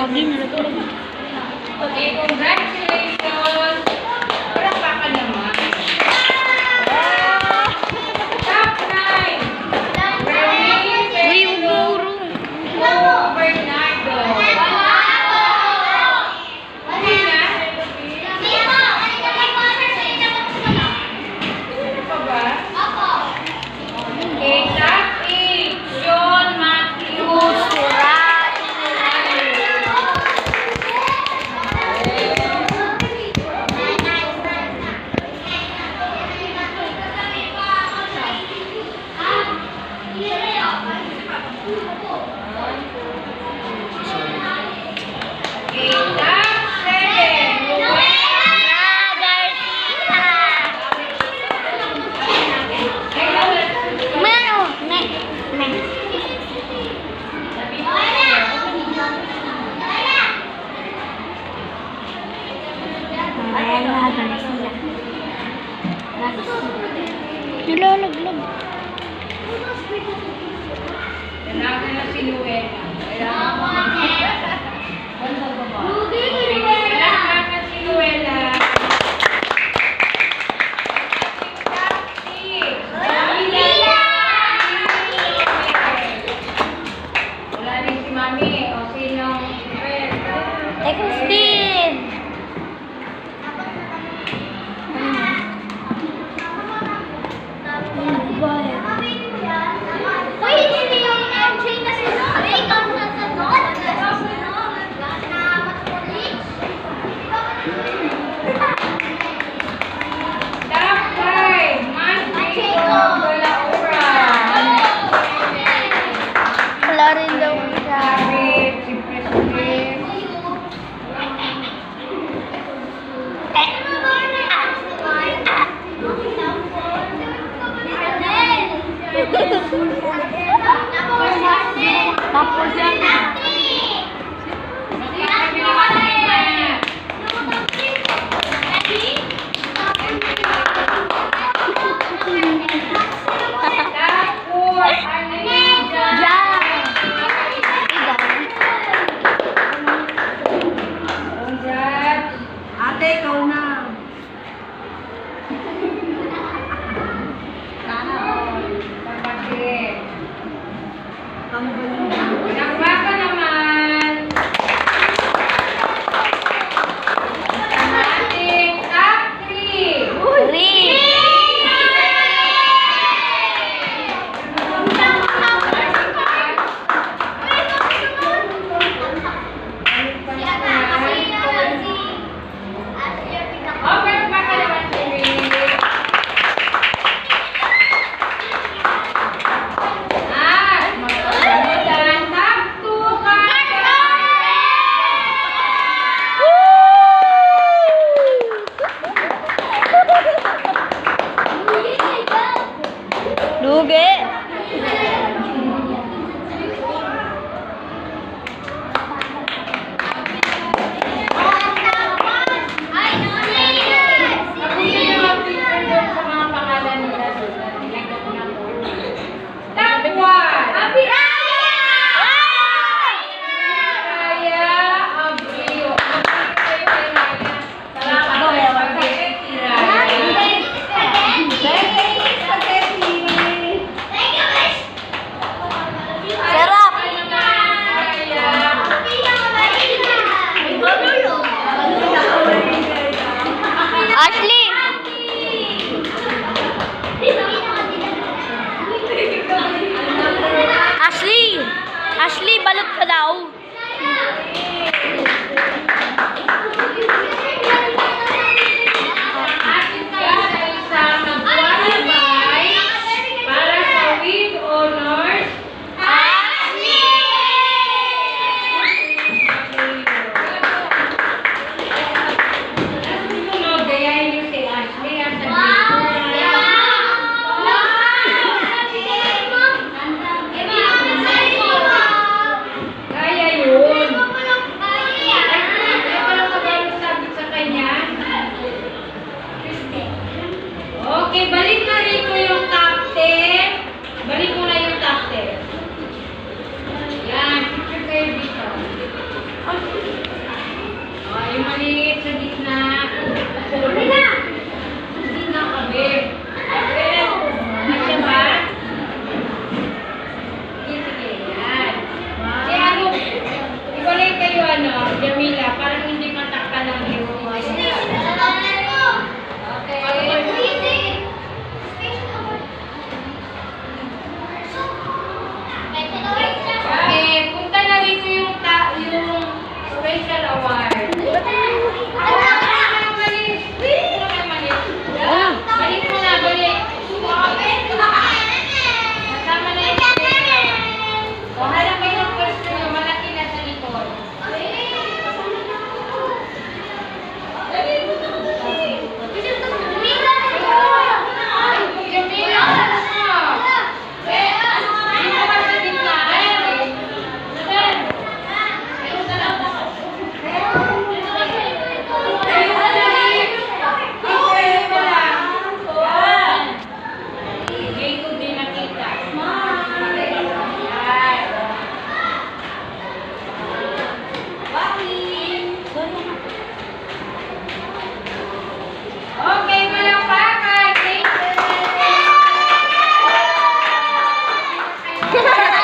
Lagi na natulog. Okay, congratulations! Palakpakan naman. Top 9! Uy, uguro. Bernardo. Ano pa ba? Okay, top 8. Sean Matthew. Okay, top 7. Nilalaglag. Kailangan na si Luella. Kailangan na si Luella. Top 6. Wala rin si Mami. O sinong Christine! Top 5. Manrico Balaura. Wala rin daw siya. David, si President. Tapos yan. Ate, ikaw na. Sana all. Pagpagin. Nakbaka naman. Ang ating top 3. Okay, baka naman si Rick. Magpapalitan. Top 2 ka. Lugi. Sabihin niyo ang picture doon sa mga pangalan nila. Nilagay ko na po. Top 1. Raya Abreu. Salamat kay Raya. Bye!